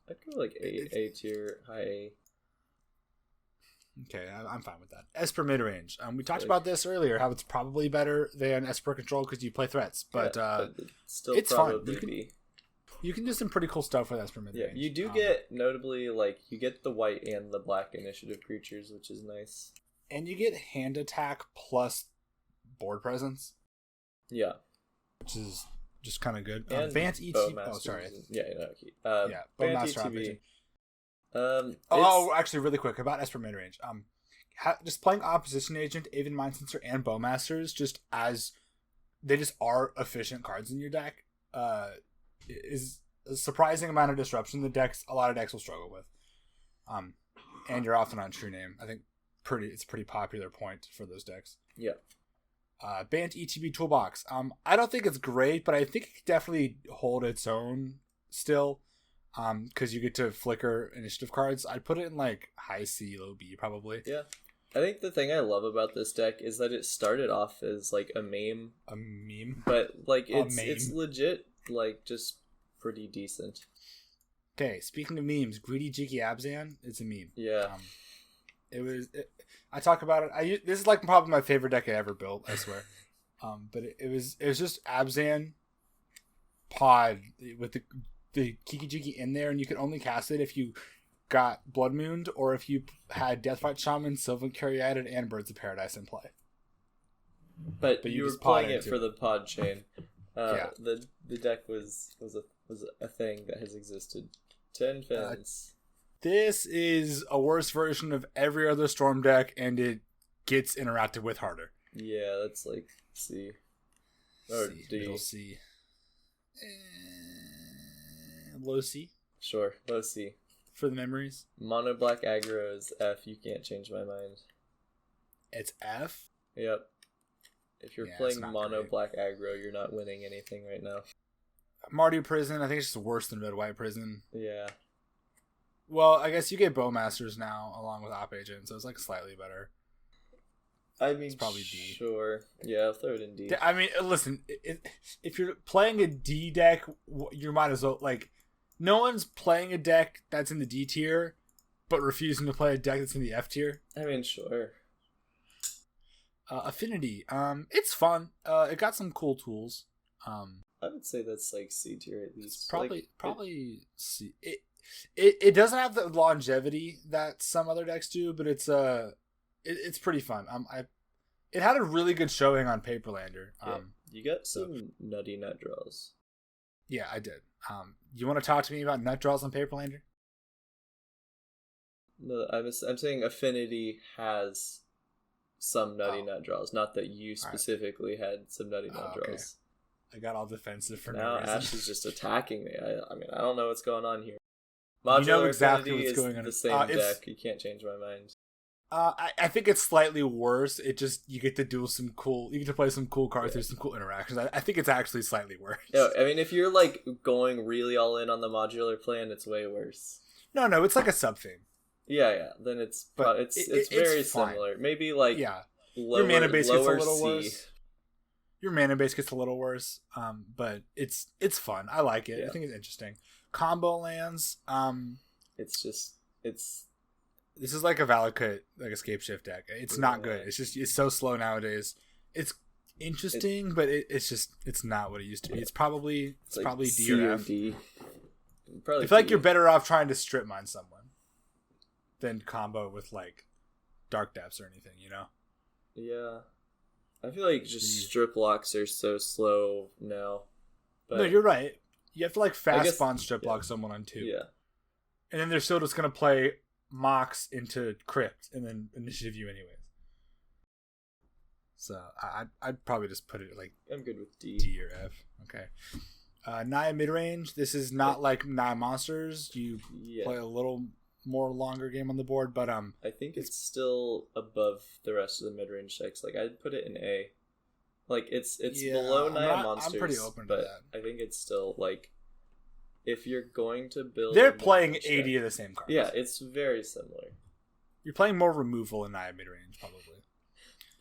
I go like A tier, high A. Okay, I'm fine with that. Esper mid range. We talked about this earlier. How it's probably better than Esper Control because you play threats, but still it's probably fun. You can do some pretty cool stuff with Esper mid range. Yeah, you do get notably you get the white and the black initiative creatures, which is nice. And you get hand attack plus board presence. Yeah, which is just kind of good. And Bant ETB. Oh, sorry. Bant ETB. Actually, really quick about Esper mid range. Just playing Opposition Agent, Aven Mind Sensor, and Bowmasters, just as they just are efficient cards in your deck, is a surprising amount of disruption. A lot of decks will struggle with. And you're often on True Name. I think it's a pretty popular point for those decks. Yeah. Bant ETB Toolbox. I don't think it's great, but I think it could definitely hold its own still. Because you get to flicker initiative cards. I'd put it in high C, low B, probably. Yeah. I think the thing I love about this deck is that it started off as a meme. A meme? But it's legit, just pretty decent. Okay, speaking of memes, Greedy Jiki Abzan, it's a meme. Yeah. I talk about it. This is probably my favorite deck I ever built, I swear. But it was just Abzan pod with the Kiki Jiki in there, and you could only cast it if you got Blood Mooned or if you had Deathfight Shaman, Sylvan Caryatid, and Birds of Paradise in play. But you you were just pod playing it into for it. the pod chain. Yeah. The deck was a thing that has existed. 10 fins. This is a worse version of every other Storm deck, and it gets interacted with harder. Yeah, that's like C. Or C, D. middle C. Low C Sure, low C. for the memories. Mono black aggro is F. You can't change my mind. It's F. Yep. If you're Yeah, it's playing not mono great. black aggro, you're not winning anything right now. Mardu Prison, I think it's just worse than Red White Prison. Yeah. Well, I guess you get Bowmasters now along with Op Agent, so it's like slightly better. I mean, It's probably D. Sure. Yeah, I'll throw it in D. I mean, listen, if you're playing a D deck, you might as well, like, no one's playing a deck that's in the D tier, but refusing to play a deck that's in the F tier. I mean, sure. Affinity, it's fun. It got some cool tools. I would say that's like C tier at least. It's probably Like, probably C. It doesn't have the longevity that some other decks do, but it's pretty fun. It had a really good showing on Paperlander. Yeah, you got some nutty nut draws. Yeah, I did. You want to talk to me about nut draws on Paperlander? No, I'm saying Affinity has some nutty nut draws. Not that you specifically had some nutty nut okay. draws. I got all defensive for Now no reason. Ash is just attacking me. I mean, I don't know what's going on here. You Modular know exactly Affinity what's is going on. the same It's- deck. You can't change my mind. I think it's slightly worse. It just you get to do some cool. You get to play some cool cards through some cool interactions. I think it's actually slightly worse. No, I mean, if you're like going really all in on the modular plan, it's way worse. No, it's like a sub thing. Yeah. Then it's But it's very it's fine. similar. Maybe like Yeah, lower, your mana base gets a lower little C. worse. Your mana base gets a little worse. But it's fun. I like it. Yeah. I think it's interesting. Combo lands. It's This is like a Valakut, like Escape Shift deck. It's not good. It's so slow nowadays. It's interesting, but it's not what it used to be. It's probably like D C or F. D. I Probably feel like D. you're better off trying to strip mine someone than combo with like Dark Depths or anything, you know? Yeah. I feel like just strip locks are so slow now. But No, you're right. You have to like I fast guess- spawn strip lock someone on 2. Yeah. And then they're still just going to play Mox into Crypt and then initiative you anyways. So I'd probably just put it like I'm good with D. D or F. Okay. Naya midrange. This is not like Naya monsters. You Yeah. play a little more longer game on the board, but I think it's still above the rest of the mid-range decks. Like I'd put it in A. Like it's Yeah, below Naya Monsters. I'm pretty open to but that. I think it's still like if you're going to build, they're a playing mid-range 80 deck- of the same cards. Yeah, it's very similar. You're playing more removal in Naya midrange, probably.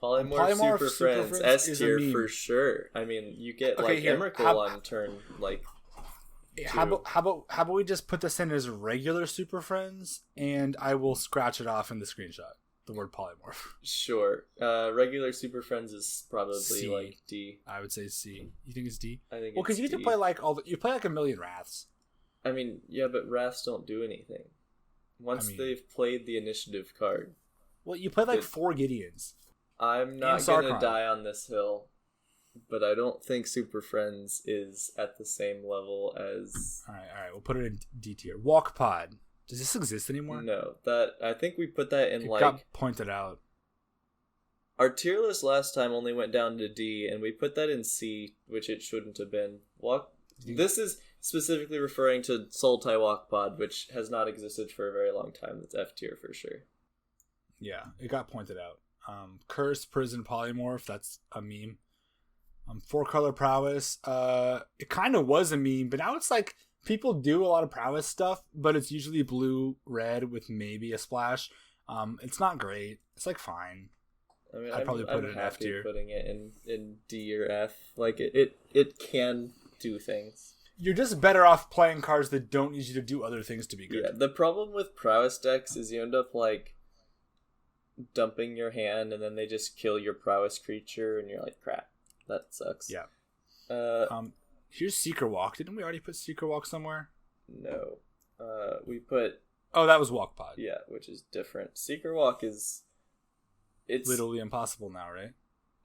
Polymorph Super Friends S is a tier meme. for sure. I mean, you get Okay, like here, Emrakul on turn like. How two. about we just put this in as regular Super Friends, and I will scratch it off in the screenshot. The word polymorph. Sure. Regular Super Friends is probably C. like D. I would say C. You think it's D? I think Well, because it's you get to D. play like you play like a million Wraths. I mean, yeah, but Wraths don't do anything. Once they've played the initiative card. Well, you play like Good. 4 Gideons. I'm not And gonna Sarkhan. die on this hill, but I don't think Super Friends is at the same level as. All right. We'll put it in D tier. Walk Pod. Does this exist anymore? No, that I think we put that in It like got pointed out. our tier list last time only went down to D, and we put that in C, which it shouldn't have been. This is specifically referring to Sultai Walk Pod, which has not existed for a very long time. That's F tier for sure. Yeah, it got pointed out. Curse, Prison, Polymorph. That's a meme. 4-color prowess. It kind of was a meme, but now it's like people do a lot of prowess stuff, but it's usually blue, red with maybe a splash. It's not great. It's like fine. I mean, I'd probably put I'm it in F happy tier. putting it in D or F. Like it can do things. You're just better off playing cards that don't need you to do other things to be good. Yeah, the problem with prowess decks is you end up like dumping your hand and then they just kill your prowess creature and you're like, crap, that sucks. Yeah. Uh, Here's Seeker Walk. Didn't we already put Seeker Walk somewhere? no. We put Oh, that was Walk Pod. which is different. Seeker Walk is it's Literally impossible now, right?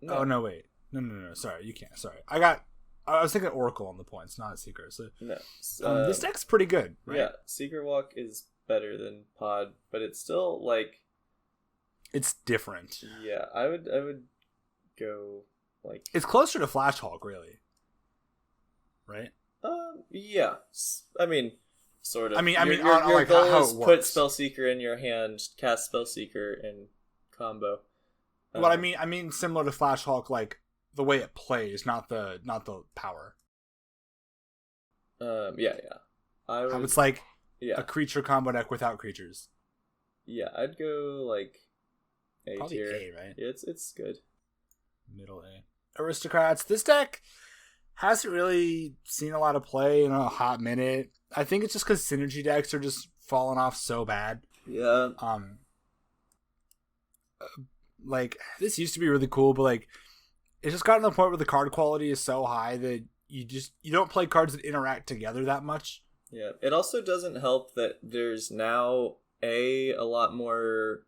No. Oh no, wait, no. Sorry, you can't. Sorry, I was thinking Oracle on the points, not Seeker. So No. this deck's pretty good, right? Yeah, Secret Walk is better than Pod, but it's still like It's different. Yeah, I would go like It's closer to Flash Hulk, really. Right? yeah. I mean, sort of. I mean, your on like goal how is it put works. Spellseeker in your hand, cast Spellseeker, and combo. Well, I mean, similar to Flash Hulk, like the way it plays, not the power. Yeah. How it's like yeah, a creature combo deck without creatures. yeah. I'd go like A Probably tier. A, right? Yeah, it's good. Middle A. Aristocrats. This deck hasn't really seen a lot of play in a hot minute. I think it's just because synergy decks are just falling off so bad. Yeah. Like this used to be really cool, but like it's just gotten to the point where the card quality is so high that you don't play cards that interact together that much. Yeah. It also doesn't help that there's now a lot more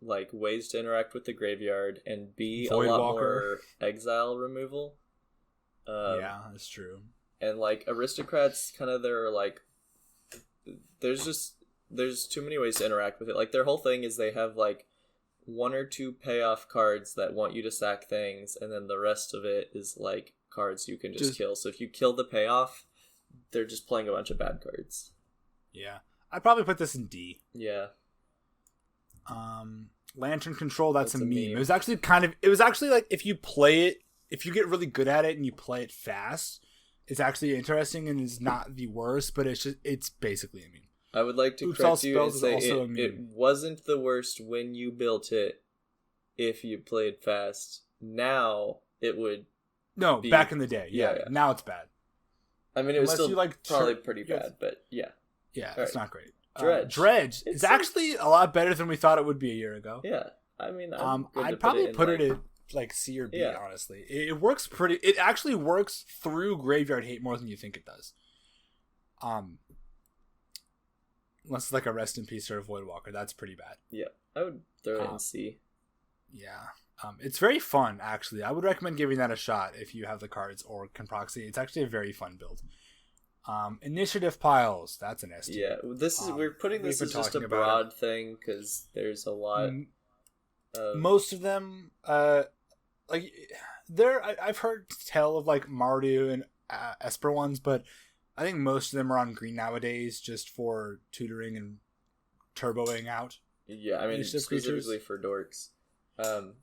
like ways to interact with the graveyard, and B, Void a lot Walker. more exile removal. Yeah, that's true. And like aristocrats, kind of they're like, there's too many ways to interact with it. Like their whole thing is they have like one or two payoff cards that want you to sack things, and then the rest of it is like cards you can just kill. So if you kill the payoff, they're just playing a bunch of bad cards. Yeah, I'd probably put this in D. Yeah. Lantern Control, that's a meme. meme. It was actually like if you get really good at it and you play it fast, it's actually interesting and is not the worst, but it's basically a meme. I would like to Oops, All correct you and Spells is say also a meme. it wasn't the worst when you built it if you played fast. Now it would No, be... back in the day. Yeah. Now it's bad. I mean, it was Unless still you like probably pretty yeah. bad, but yeah. Yeah, All it's right. not great. Dredge. It's actually a lot better than we thought it would be a year ago. Yeah. I mean, I'd probably put it in like C or B, Yeah. honestly. It works pretty... It actually works through Graveyard Hate more than you think it does. Unless it's like a Rest in Peace or a Voidwalker. That's pretty bad. Yeah. I would throw it in C. Yeah. It's very fun, actually. I would recommend giving that a shot if you have the cards or can proxy. It's actually a very fun build. Initiative piles. That's an S tier. Yeah. This is we're putting this as just a broad thing because there's a lot of... Most of them, like, I've heard tell of like Mardu and Esper ones, but I think most of them are on green nowadays just for tutoring and turboing out. Yeah, I mean, specifically for dorks.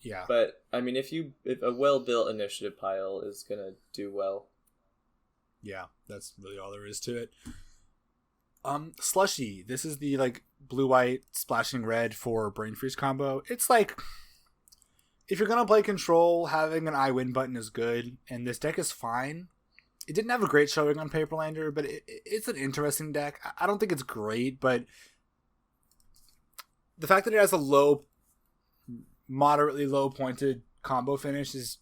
Yeah. But, I mean, if a well-built initiative pile is going to do well. Yeah, that's really all there is to it. Slushy. This is the, like, blue-white splashing red for Brain Freeze combo. It's like, if you're going to play control, having an I win button is good, and this deck is fine. It didn't have a great showing on Paperlander, but it's an interesting deck. I don't think it's great, but the fact that it has a moderately low pointed combo finish is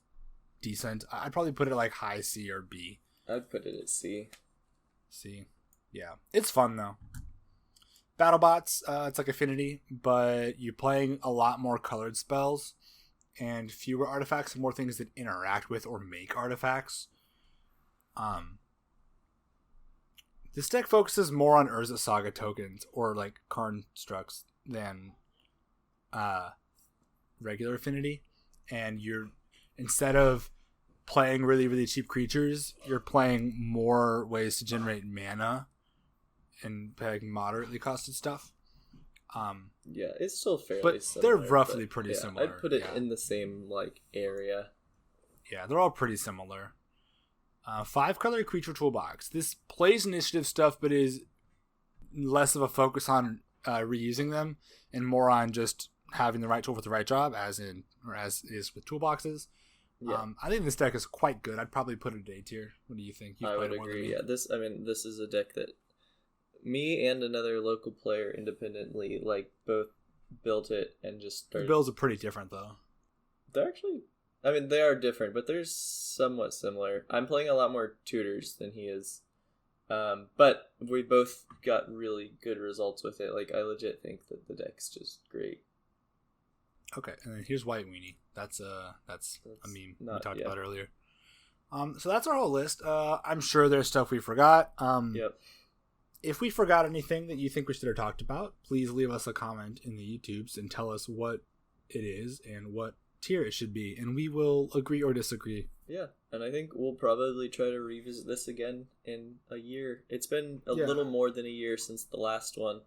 decent. I'd probably put it like high C or B. I'd put it at C. C. Yeah. It's fun, though. BattleBots, it's like Affinity, but you're playing a lot more colored spells and fewer artifacts and more things that interact with or make artifacts. This deck focuses more on Urza Saga tokens or like Karn Structs than regular Affinity, and you're, instead of playing really, really cheap creatures, you're playing more ways to generate mana and playing moderately costed stuff. Yeah, it's still fairly but similar. They're roughly pretty similar. I'd put it in the same like area. Yeah, they're all pretty similar. 5-color creature toolbox. This plays initiative stuff, but is less of a focus on reusing them and more on just having the right tool for the right job, as is with toolboxes. Yeah. I think this deck is quite good. I'd probably put it at A tier. What do you think? I would agree. Yeah, this is a deck that me and another local player independently like both built it and just started. The builds are pretty different though. They're actually, I mean, they are different, but they're somewhat similar. I'm playing a lot more tutors than he is. But we both got really good results with it. Like, I legit think that the deck's just great. Okay, and then here's White Weenie. That's a meme we talked about earlier. So that's our whole list. I'm sure there's stuff we forgot. Yep. If we forgot anything that you think we should have talked about, please leave us a comment in the YouTubes and tell us what it is and what tier it should be, and we will agree or disagree. Yeah, and I think we'll probably try to revisit this again in a year. It's been a little more than a year since the last one.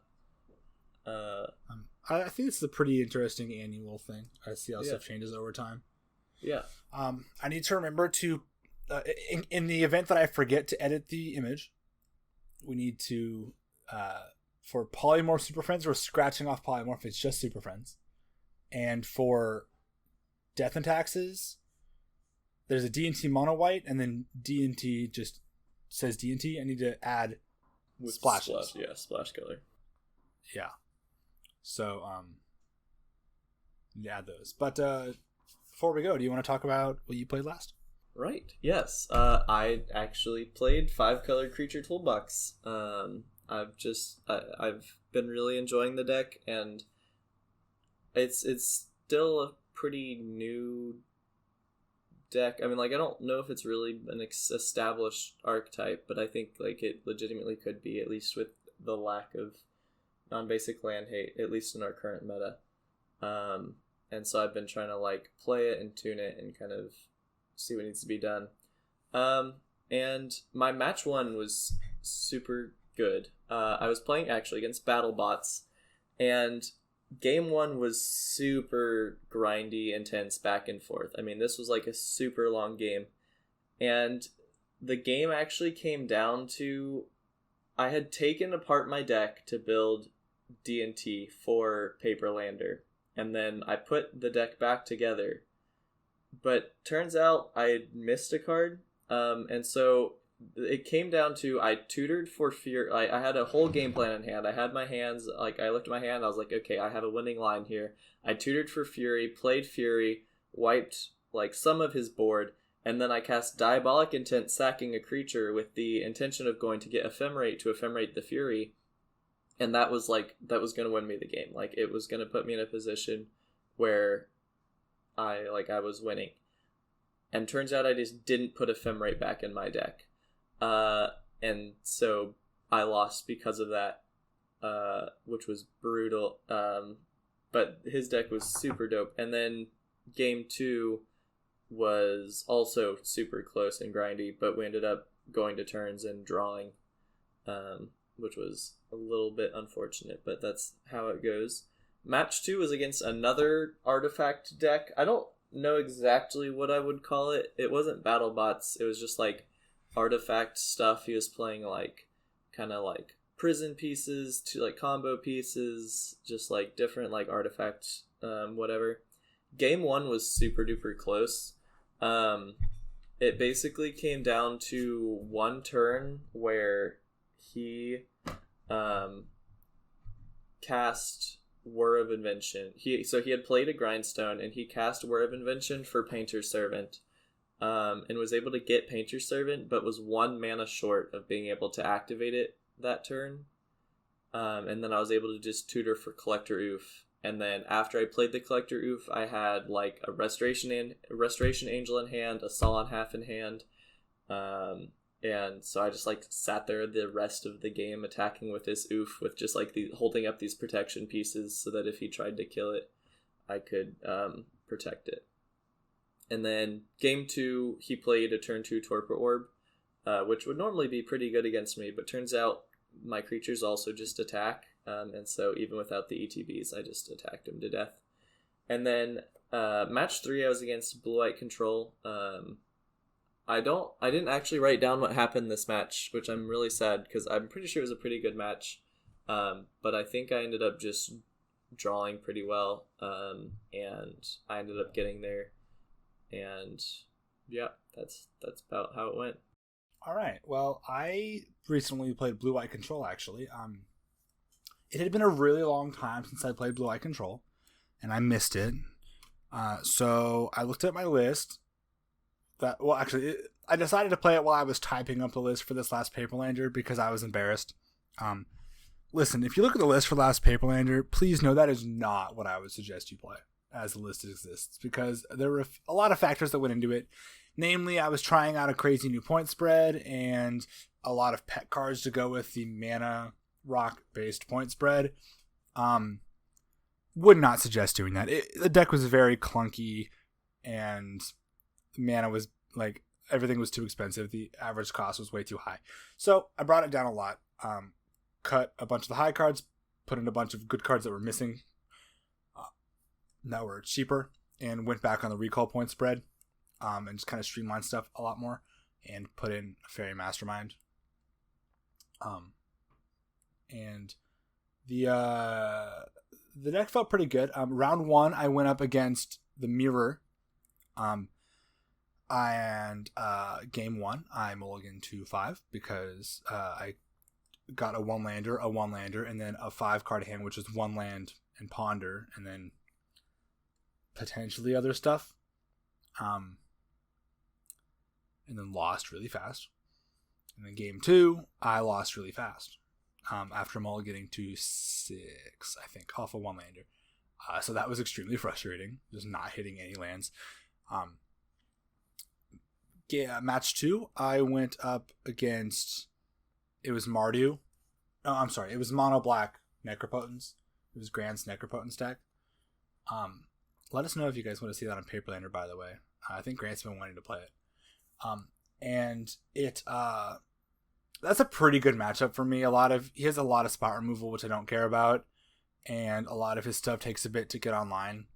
I think it's a pretty interesting annual thing. I see how stuff changes over time. Yeah. I need to remember to, in the event that I forget to edit the image, we need to, for Polymorph Super Friends, we're scratching off Polymorph. It's just Super Friends. And for Death and Taxes, there's a D&T mono white, and then D&T just says D&T. I need to add with splashes. Splash color. Yeah. So, add those. But before we go, do you want to talk about what you played last? Right. Yes. I actually played 5-color creature toolbox. I've been really enjoying the deck, and it's still a pretty new deck. I mean, like, I don't know if it's really an established archetype, but I think like it legitimately could be, at least with the lack of non-basic land hate, at least in our current meta. And so I've been trying to like play it and tune it and kind of see what needs to be done. And my match 1 was super good. I was playing actually against BattleBots, and game 1 was super grindy, intense, back and forth. I mean, this was like a super long game, and the game actually came down to, I had taken apart my deck to build D&T for Paperlander, and then I put the deck back together, but turns out I had missed a card, and so it came down to, I tutored for Fury. I had a whole game plan in hand. I had my hands, like, I looked at my hand, I was like, okay, I have a winning line here. I tutored for Fury, played Fury, wiped like some of his board, and then I cast Diabolic Intent, sacking a creature with the intention of going to get Ephemerate to Ephemerate the Fury, and that was going to win me the game. Like, it was going to put me in a position where I was winning. And turns out I just didn't put Ephemerate back in my deck. And so I lost because of that, which was brutal. But his deck was super dope. And then game 2 was also super close and grindy, but we ended up going to turns and drawing, which was a little bit unfortunate, but that's how it goes. Match 2 was against another artifact deck. I don't know exactly what I would call it. It wasn't BattleBots. It was just like artifact stuff. He was playing like kind of like prison pieces to like combo pieces, just like different like artifact whatever. Game 1 was super duper close. It basically came down to one turn where he cast Whir of Invention. He had played a Grindstone, and he cast Whir of Invention for Painter's Servant, and was able to get Painter's Servant, but was 1 mana short of being able to activate it that turn. And then I was able to just tutor for Collector Oof. And then after I played the Collector Oof, I had like a Restoration Angel in hand, a Salon Half in hand. And so I just like sat there the rest of the game attacking with this Oof, with just like holding up these protection pieces so that if he tried to kill it, I could protect it. And then game 2, he played a turn 2 Torpor Orb, which would normally be pretty good against me, but turns out my creatures also just attack. And so even without the ETBs, I just attacked him to death. And then match 3, I was against Blue-White Control. I didn't actually write down what happened this match, which I'm really sad, because I'm pretty sure it was a pretty good match. But I think I ended up just drawing pretty well, and I ended up getting there. And yeah, that's about how it went. All right. Well, I recently played Blue-White Control, actually. It had been a really long time since I played Blue-White Control, and I missed it. So I looked at my list. I decided to play it while I was typing up the list for this last Paperlander because I was embarrassed. Listen, if you look at the list for last Paperlander, please know that is not what I would suggest you play. as the list exists, because there were a lot of factors that went into it. Namely, I was trying out a crazy new point spread and a lot of pet cards to go with the mana rock based point spread. Would not suggest doing that. The deck was very clunky, and mana was like, everything was too expensive. The average cost was way too high. So I brought it down a lot. Cut a bunch of the high cards, put in a bunch of good cards that were missing, that were cheaper, and went back on the recall point spread, and just kind of streamlined stuff a lot more, and put in a Fairy Mastermind. And the deck felt pretty good. Round 1, I went up against the Mirror. And game 1, I mulliganed to 5 because I got a 1-lander, and then a 5-card hand, which is 1 land and Ponder, and then potentially other stuff. And then lost really fast. And then game 2, I lost really fast. After mulliganing to 6, I think, off a 1-lander. So that was extremely frustrating, just not hitting any lands. Match 2, I went up against, it was Mardu. Oh, I'm sorry, it was Mono Black Necropotence. It was Grant's Necropotence deck. Let us know if you guys want to see that on Paperlander, by the way. I think Grant's been wanting to play it. And it, that's a pretty good matchup for me. He has a lot of spot removal, which I don't care about. And a lot of his stuff takes a bit to get online.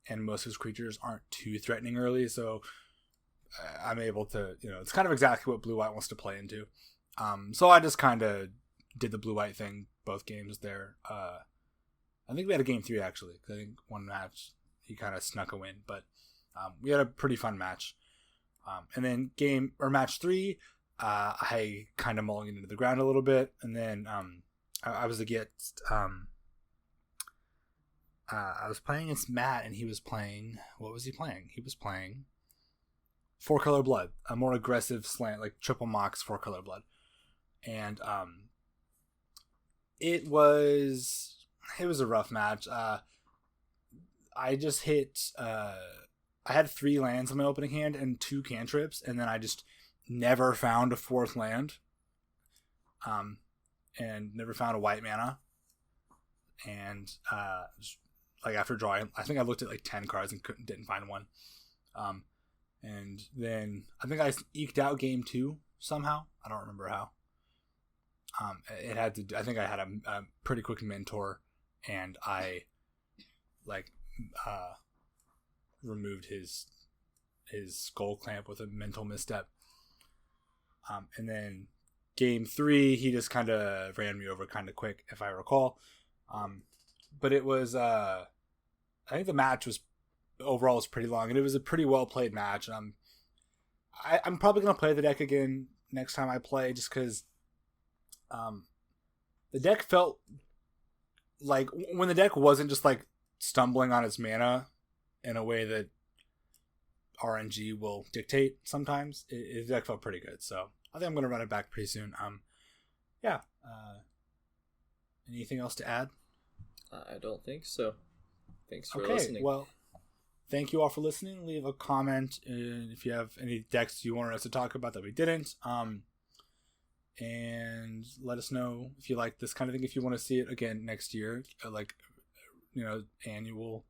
And most of his creatures aren't too threatening early, so I'm able to, it's kind of exactly what Blue-White wants to play into. So I just kind of did the Blue-White thing both games there. I think we had a game 3, actually. I think one match, he kind of snuck a win, but we had a pretty fun match. And then match 3, I kind of mulliganed into the ground a little bit, and then I was against... I was playing against Matt, and he was playing... What was he playing? He was playing 4-color Blood, a more aggressive slant, like triple mox 4-color Blood. And it was a rough match. I just hit... I had 3 lands on my opening hand and 2 cantrips, and then I just never found a 4th land. And never found a white mana. And just, like, after drawing, I think I looked at like 10 cards and didn't find one. And then I think I eked out game 2 somehow. I don't remember how. It had to. I think I had a pretty quick mentor, and I removed his skull clamp with a mental misstep. And then game 3, he just kind of ran me over kind of quick, if I recall. But it was, I think the match was overall was pretty long, and it was a pretty well played match. And I'm probably gonna play the deck again next time I play, just because the deck felt like when the deck wasn't just like stumbling on its mana in a way that RNG will dictate sometimes. The deck felt pretty good, so I think I'm gonna run it back pretty soon. Yeah. Anything else to add? I don't think so. Thanks for listening. Well, thank you all for listening. Leave a comment if you have any decks you wanted us to talk about that we didn't. And let us know if you like this kind of thing. If you want to see it again next year, annual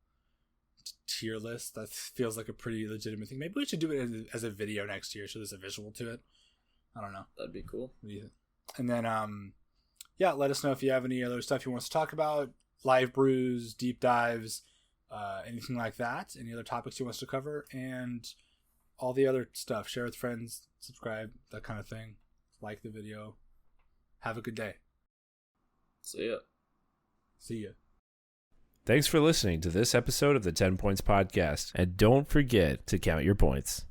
tier list. That feels like a pretty legitimate thing. Maybe we should do it as a video next year, so there's a visual to it. I don't know. That'd be cool. And then, let us know if you have any other stuff you want us to talk about. Live brews, deep dives, anything like that. Any other topics you want us to cover, and all the other stuff. Share with friends, subscribe, that kind of thing. Like the video. Have a good day. See ya. Thanks for listening to this episode of the 10 Points Podcast. And don't forget to count your points.